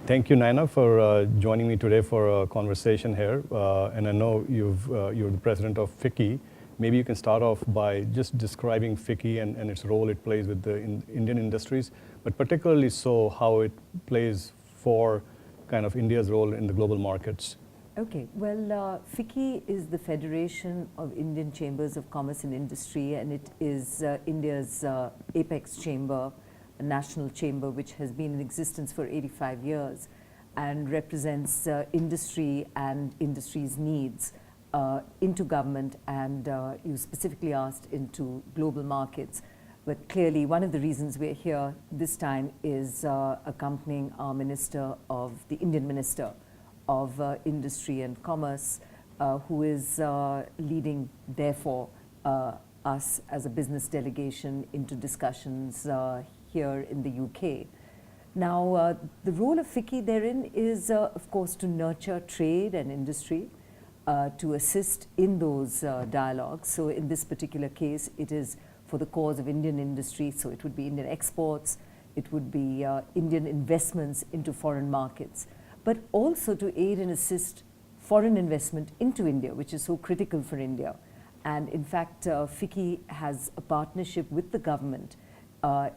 Thank you, Naina, for joining me today for a conversation here. And I know you're the president of FICCI. Maybe you can start off by just describing FICCI and its role it plays with the Indian industries, but particularly so how it plays for kind of India's role in the global markets. Okay, well, FICCI is the Federation of Indian Chambers of Commerce and Industry, and it is India's apex chamber, a national chamber which has been in existence for 85 years and represents industry and industry's needs into government, and you specifically asked into global markets. But clearly one of the reasons we're here this time is accompanying our the Indian Minister of Industry and Commerce, who is leading, therefore, us as a business delegation into discussions here in the UK. Now, the role of FICCI therein is, of course, to nurture trade and industry, to assist in those dialogues. So in this particular case, it is for the cause of Indian industry, so it would be Indian exports, it would be Indian investments into foreign markets, but also to aid and assist foreign investment into India, which is so critical for India. And in fact, FICCI has a partnership with the government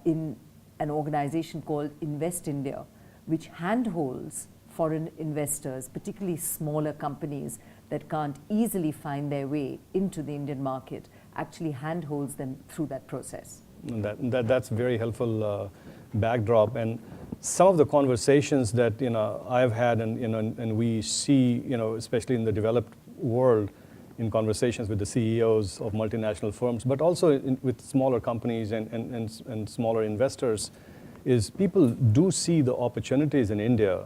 in an organization called Invest India, which handholds foreign investors, particularly smaller companies that can't easily find their way into the Indian market, actually handholds them through that process. That's very helpful backdrop. And some of the conversations that I've had and we see, especially in the developed world, in conversations with the CEOs of multinational firms, but also with smaller companies and smaller investors, is people do see the opportunities in India.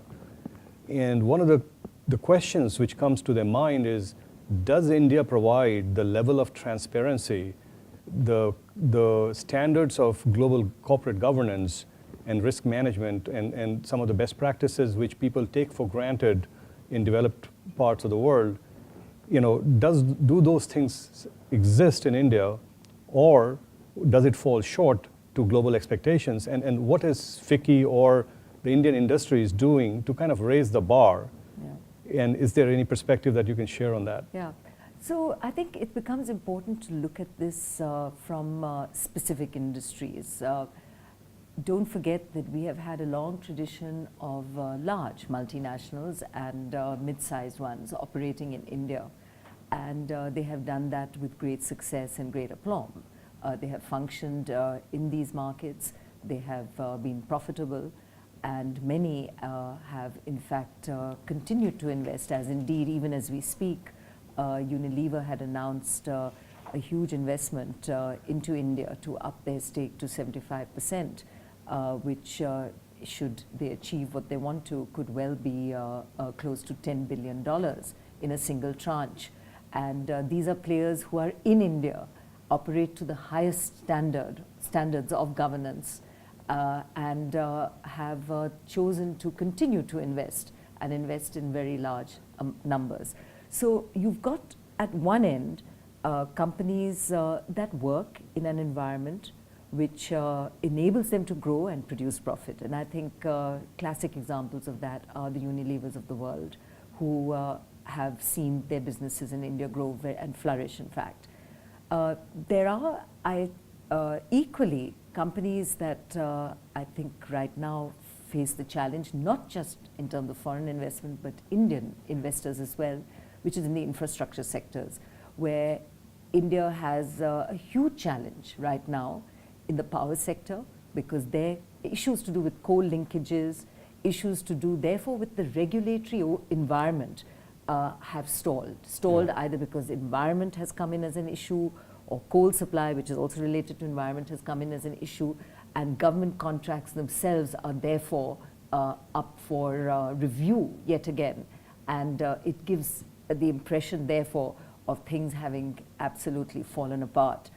And one of the questions which comes to their mind is, does India provide the level of transparency, the standards of global corporate governance and risk management and some of the best practices which people take for granted in developed parts of the world? Do those things exist in India, or does it fall short to global expectations? And what is FICCI or the Indian industry is doing to kind of raise the bar? Yeah. And is there any perspective that you can share on that? Yeah. So I think it becomes important to look at this from specific industries. Don't forget that we have had a long tradition of large multinationals and mid-sized ones operating in India. And they have done that with great success and great aplomb. They have functioned in these markets. They have been profitable. And many have, in fact, continued to invest, as indeed, even as we speak, Unilever had announced a huge investment into India to up their stake to 75%. Which, should they achieve what they want to, could well be close to $10 billion in a single tranche. And these are players who are in India, operate to the highest standards of governance, and have chosen to continue to invest and invest in very large numbers. So you've got at one end companies that work in an environment which enables them to grow and produce profit. And I think classic examples of that are the Unilevers of the world, who have seen their businesses in India grow and flourish, in fact. There are equally companies that I think right now face the challenge, not just in terms of foreign investment, but Indian investors as well, which is in the infrastructure sectors, where India has a huge challenge right now in the power sector, because their issues to do with coal linkages, issues to do therefore with the regulatory environment have stalled either because environment has come in as an issue, or coal supply, which is also related to environment, has come in as an issue, and government contracts themselves are therefore up for review yet again. And it gives the impression therefore of things having absolutely fallen apart.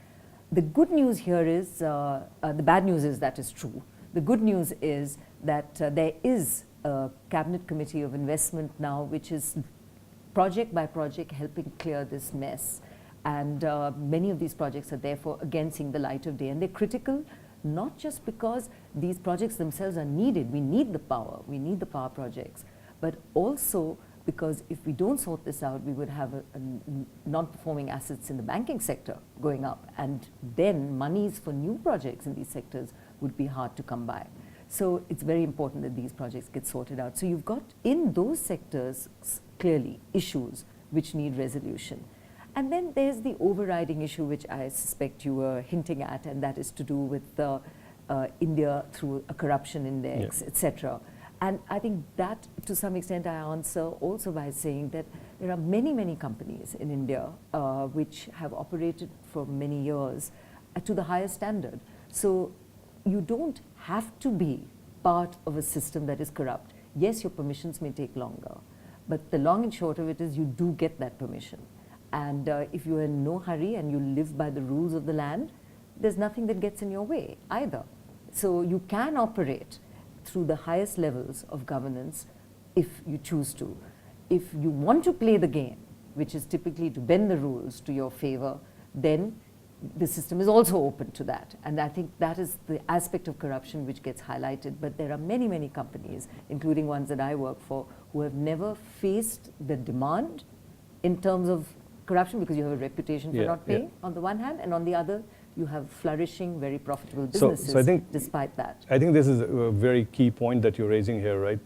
The good news here is, the bad news is that is true. The good news is that there is a Cabinet Committee of Investment now, which is project by project helping clear this mess. And many of these projects are therefore again seeing the light of day, and they're critical not just because these projects themselves are needed, we need the power, we need the power projects, but also because if we don't sort this out, we would have a non-performing assets in the banking sector going up, and then monies for new projects in these sectors would be hard to come by. So it's very important that these projects get sorted out. So you've got in those sectors clearly issues which need resolution. And then there's the overriding issue which I suspect you were hinting at, and that is to do with India through a corruption index, etc. And I think that to some extent I answer also by saying that there are many, many companies in India which have operated for many years to the highest standard. So you don't have to be part of a system that is corrupt. Yes, your permissions may take longer, but the long and short of it is you do get that permission. And if you're in no hurry and you live by the rules of the land, there's nothing that gets in your way either. So you can operate through the highest levels of governance if you choose to. If you want to play the game, which is typically to bend the rules to your favor, then the system is also open to that. And I think that is the aspect of corruption which gets highlighted. But there are many, many companies, including ones that I work for, who have never faced the demand in terms of corruption, because you have a reputation for not paying on the one hand, and on the other you have flourishing, very profitable businesses so I think, despite that. I think this is a very key point that you're raising here, right?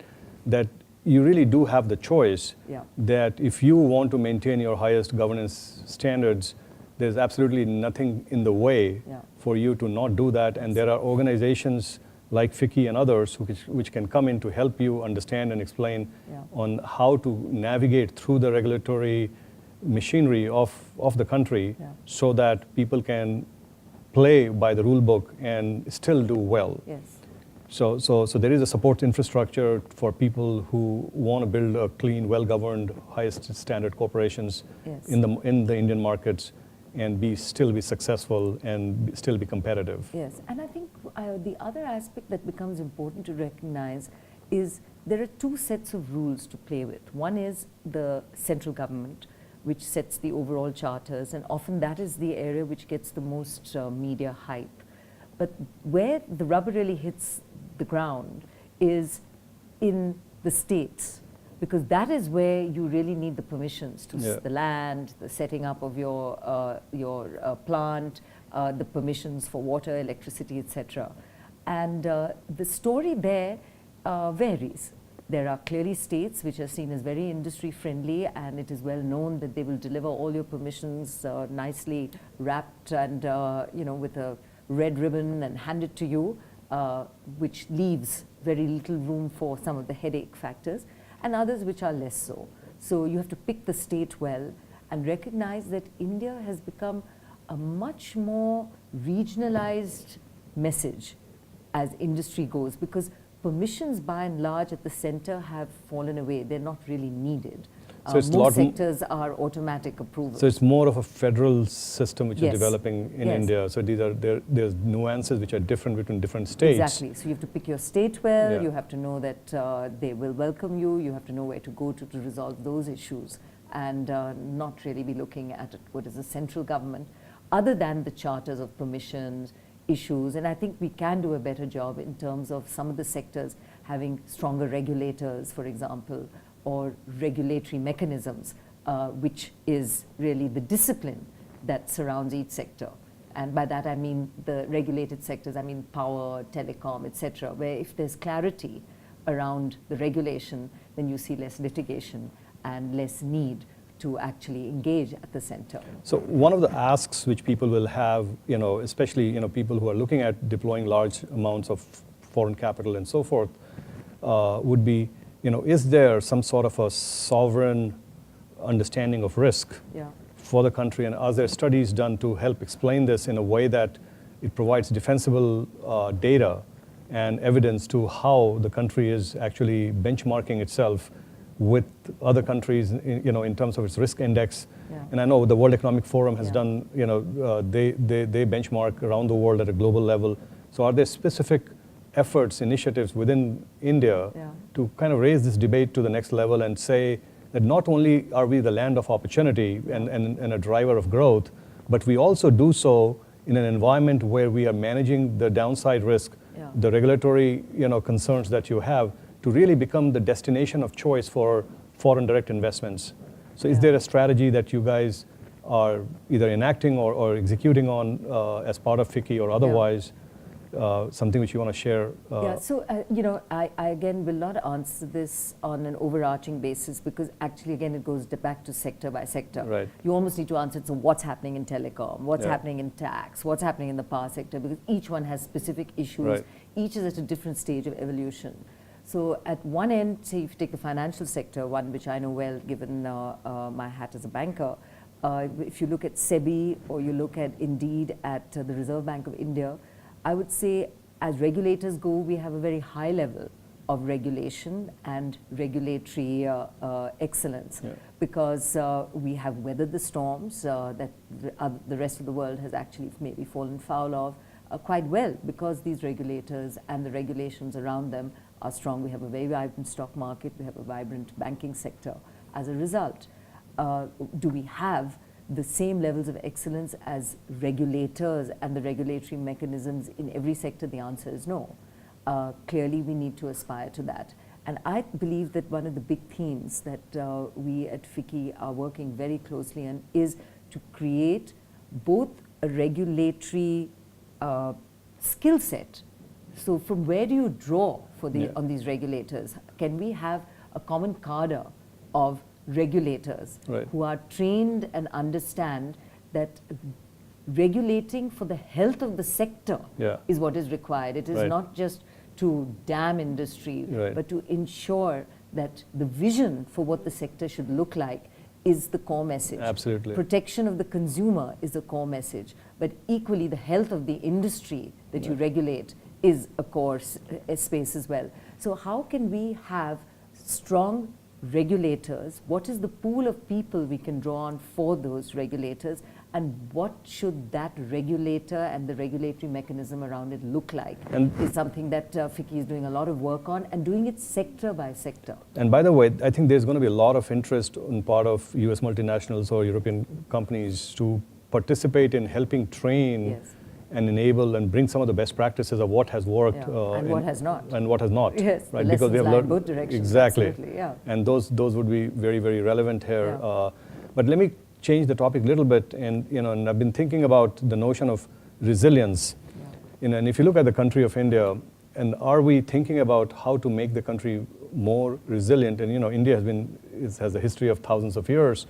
That you really do have the choice that if you want to maintain your highest governance standards, there's absolutely nothing in the way for you to not do that. And there are organizations like FICCI and others which can come in to help you understand and explain on how to navigate through the regulatory machinery of the country so that people can play by the rule book and still do well. Yes. So there is a support infrastructure for people who want to build a clean, well-governed, highest standard corporations in the Indian markets and still be successful and still be competitive. Yes, and I think the other aspect that becomes important to recognize is there are two sets of rules to play with. One is the central government, which sets the overall charters, and often that is the area which gets the most media hype. But where the rubber really hits the ground is in the states, because that is where you really need the permissions to the land, the setting up of your plant, the permissions for water, electricity, etc. And the story there varies. There are clearly states which are seen as very industry friendly, and it is well known that they will deliver all your permissions nicely wrapped and with a red ribbon and hand it to you, which leaves very little room for some of the headache factors, and others which are less so. So you have to pick the state well and recognize that India has become a much more regionalized message as industry goes, because permissions by and large at the center have fallen away. They're not really needed. So most sectors are automatic approvals. So it's more of a federal system which is developing in India. So there's nuances which are different between different states. Exactly. So you have to pick your state well. You have to know that they will welcome you. You have to know where to go to resolve those issues, and not really be looking at what is the central government, other than the charters of permissions, issues. And I think we can do a better job in terms of some of the sectors having stronger regulators, for example, or regulatory mechanisms, which is really the discipline that surrounds each sector. And by that I mean the regulated sectors, I mean power, telecom, etc., where if there's clarity around the regulation, then you see less litigation and less need to actually engage at the center. So one of the asks which people will have, especially people who are looking at deploying large amounts of foreign capital and so forth, would be, is there some sort of a sovereign understanding of risk for the country, and are there studies done to help explain this in a way that it provides defensible data and evidence to how the country is actually benchmarking itself with other countries, in terms of its risk index? And I know the World Economic Forum has done, they benchmark around the world at a global level. So are there specific efforts, initiatives within India to kind of raise this debate to the next level and say that not only are we the land of opportunity and a driver of growth, but we also do so in an environment where we are managing the downside risk, Yeah. the regulatory concerns that you have, to really become the destination of choice for foreign direct investments. So is Yeah. there a strategy that you guys are either enacting or executing on as part of FICCI or otherwise, something which you want to share? Yeah, so, I again will not answer this on an overarching basis, because actually, again, it goes back to sector by sector. Right. You almost need to answer it, so what's happening in telecom, what's Yeah. happening in tax, what's happening in the power sector, because each one has specific issues, Right. each is at a different stage of evolution. So at one end, say if you take the financial sector, one which I know well given my hat as a banker, if you look at SEBI or you look at indeed at the Reserve Bank of India, I would say as regulators go, we have a very high level of regulation and regulatory excellence, Yeah. because we have weathered the storms that the rest of the world has actually maybe fallen foul of quite well, because these regulators and the regulations around them are strong. We have a very vibrant stock market, we have a vibrant banking sector. As a result, do we have the same levels of excellence as regulators and the regulatory mechanisms in every sector? The answer is no. Clearly, we need to aspire to that. And I believe that one of the big themes that we at FICCI are working very closely on is to create both a regulatory skill set. So from where do you draw for on these regulators? Can we have a common cadre of regulators Right. who are trained and understand that regulating for the health of the sector Yeah. is what is required. It is Right. not just to damn industry, Right. but to ensure that the vision for what the sector should look like is the core message. Absolutely. Protection of the consumer is the core message, but equally the health of the industry that you regulate is a core space as well. So how can we have strong regulators? What is the pool of people we can draw on for those regulators, and what should that regulator and the regulatory mechanism around it look like? And is something that FICCI is doing a lot of work on, and doing it sector by sector. And by the way, I think there's going to be a lot of interest on part of US multinationals or European companies to participate in helping train Yes. and enable and bring some of the best practices of what has worked And what has not. and what has not. Yes, the right? lessons we have lie in learned both directions, exactly. absolutely, yeah. And those would be very, very relevant here. Yeah. But let me change the topic a little bit, and and I've been thinking about the notion of resilience. And if you look at the country of India, and are we thinking about how to make the country more resilient? And India has a history of thousands of years.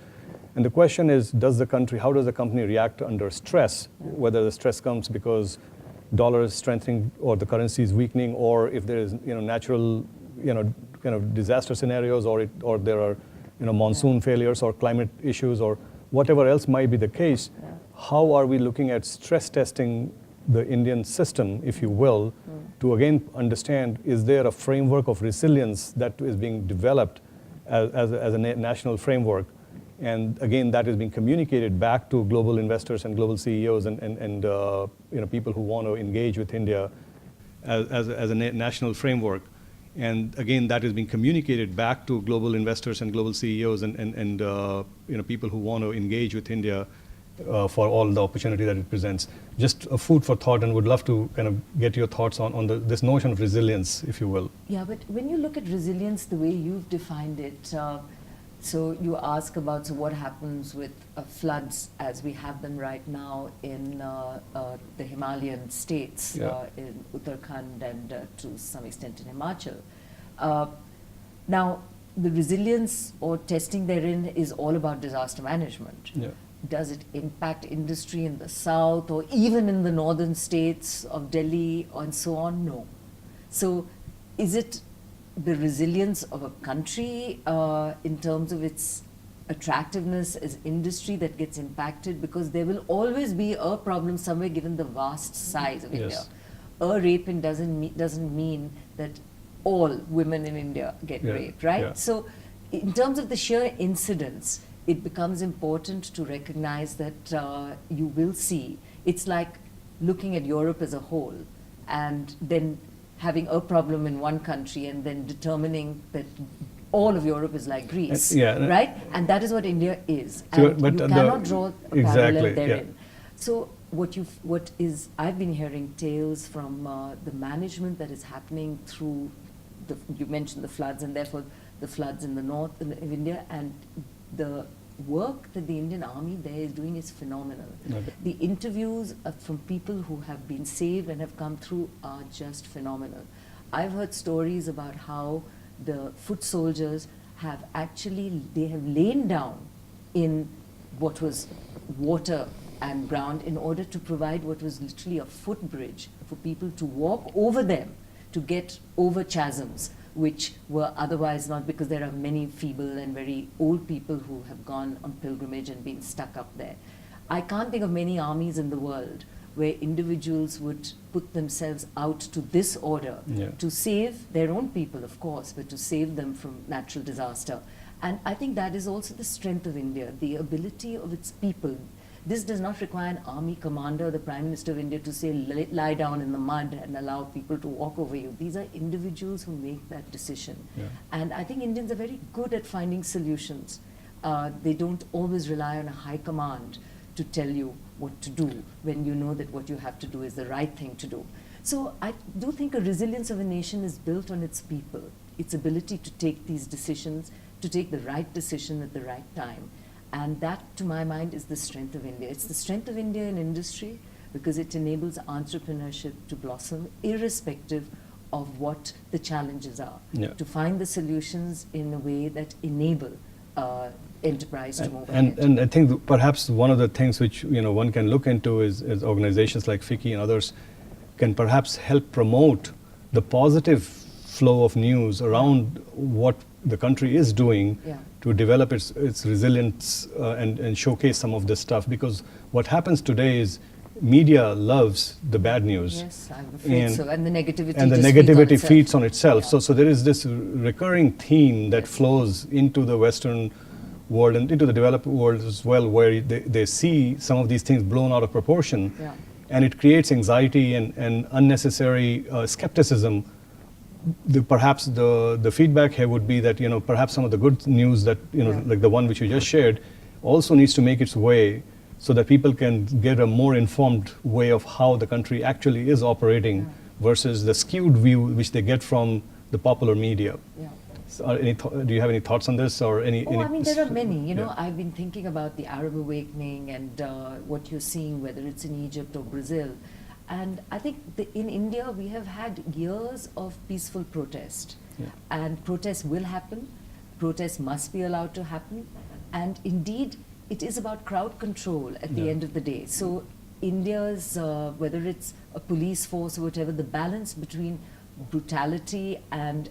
And the question is, how does the company react under stress? Whether the stress comes because dollar is strengthening or the currency is weakening, or if there is natural kind of disaster scenarios, or there are monsoon failures or climate issues or whatever else might be the case. How are we looking at stress testing the Indian system, if you will, to again understand, is there a framework of resilience that is being developed as a national framework? And again, that is being communicated back to global investors and global CEOs and people who want to engage with India as a national framework. And again, that is being communicated back to global investors and global CEOs and people who want to engage with India for all the opportunity that it presents. Just a food for thought, and would love to kind of get your thoughts on this notion of resilience, if you will. Yeah, but when you look at resilience the way you've defined it, so you ask about what happens with floods as we have them right now in the Himalayan states, in Uttarakhand and to some extent in Himachal. Now, the resilience or testing therein is all about disaster management. Yeah. Does it impact industry in the south or even in the northern states of Delhi and so on? No. So is it the resilience of a country in terms of its attractiveness as industry that gets impacted? Because there will always be a problem somewhere given the vast size of India. A rape doesn't mean that all women in India get raped, right? Yeah. So in terms of the sheer incidence, it becomes important to recognize that you will see, it's like looking at Europe as a whole and then having a problem in one country and then determining that all of Europe is like Greece, right? And that is what India is. And you cannot draw a parallel therein. So I've been hearing tales from the management that is happening through you mentioned the floods, and therefore the floods in the north of India, and the work that the Indian Army there is doing is phenomenal. Okay. The interviews from people who have been saved and have come through are just phenomenal. I've heard stories about how the foot soldiers have they have lain down in what was water and ground in order to provide what was literally a footbridge for people to walk over them, to get over chasms which were otherwise not, because there are many feeble and very old people who have gone on pilgrimage and been stuck up there. I can't think of many armies in the world where individuals would put themselves out to this order to save their own people, of course, but to save them from natural disaster. And I think that is also the strength of India, the ability of its people. This does not require an army commander, the Prime Minister of India, to say, lie down in the mud and allow people to walk over you. These are individuals who make that decision. Yeah. And I think Indians are very good at finding solutions. They don't always rely on a high command to tell you what to do when you know that what you have to do is the right thing to do. So I do think a resilience of a nation is built on its people, its ability to take these decisions, to take the right decision at the right time. And that, to my mind, is the strength of India. It's the strength of India in industry because it enables entrepreneurship to blossom irrespective of what the challenges are, to find the solutions in a way that enable enterprise to move ahead. And I think perhaps one of the things which one can look into is organizations like FICCI and others can perhaps help promote the positive flow of news around what the country is doing to develop its resilience and showcase some of this stuff. Because what happens today is media loves the bad news. Yes, I'm afraid so. And the negativity and the negativity feeds on itself. Yeah. So there is this recurring theme that flows into the Western world and into the developed world as well, where they see some of these things blown out of proportion, and it creates anxiety and unnecessary skepticism. Perhaps the feedback here would be that perhaps some of the good news that like the one which you just shared also needs to make its way so that people can get a more informed way of how the country actually is operating versus the skewed view which they get from the popular media. So do you have any thoughts on this or any? I mean, there are many. I've been thinking about the Arab awakening and what you're seeing, whether it's in Egypt or Brazil. And I think in India, we have had years of peaceful protest. And protests will happen. Protests must be allowed to happen. And indeed, it is about crowd control at the end of the day. So India's, whether it's a police force or whatever, the balance between brutality and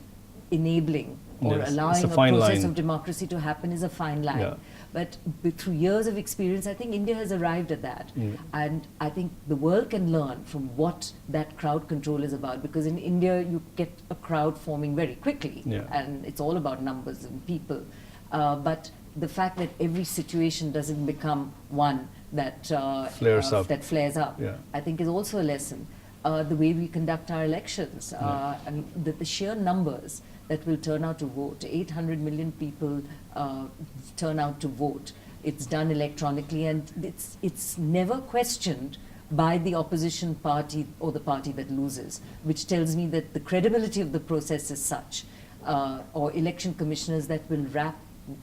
enabling or allowing a process of democracy to happen is a fine line. But through years of experience, I think India has arrived at that. And I think the world can learn from what that crowd control is about, because in India, you get a crowd forming very quickly, and it's all about numbers and people. But the fact that every situation doesn't become one that flares up, I think is also a lesson. The way we conduct our elections, I mean, the sheer numbers that will turn out to vote. 800 million people turn out to vote. It's done electronically, and it's never questioned by the opposition party or the party that loses, which tells me that the credibility of the process is such, or election commissioners that will wrap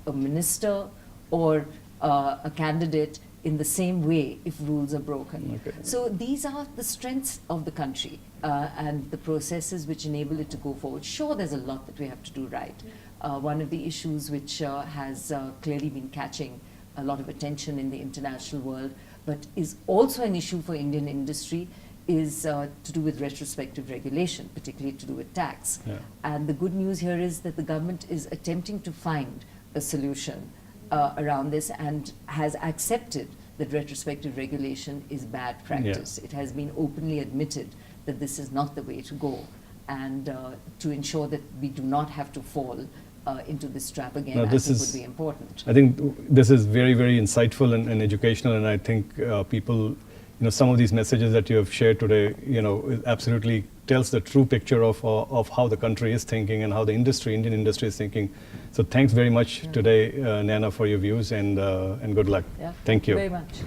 a minister or a candidate in the same way if rules are broken. So these are the strengths of the country and the processes which enable it to go forward. Sure, there's a lot that we have to do right. One of the issues which has clearly been catching a lot of attention in the international world, but is also an issue for Indian industry, is to do with retrospective regulation, particularly to do with tax. And the good news here is that the government is attempting to find a solution around this and has accepted that retrospective regulation is bad practice. It has been openly admitted that this is not the way to go, and to ensure that we do not have to fall into this trap again, I think would be important. I think this is very, very insightful and educational, and I think people, some of these messages that you have shared today, absolutely tells the true picture of how the country is thinking and how the Indian industry is thinking. So thanks very much today, Naina, for your views, and good luck. Thank you very much.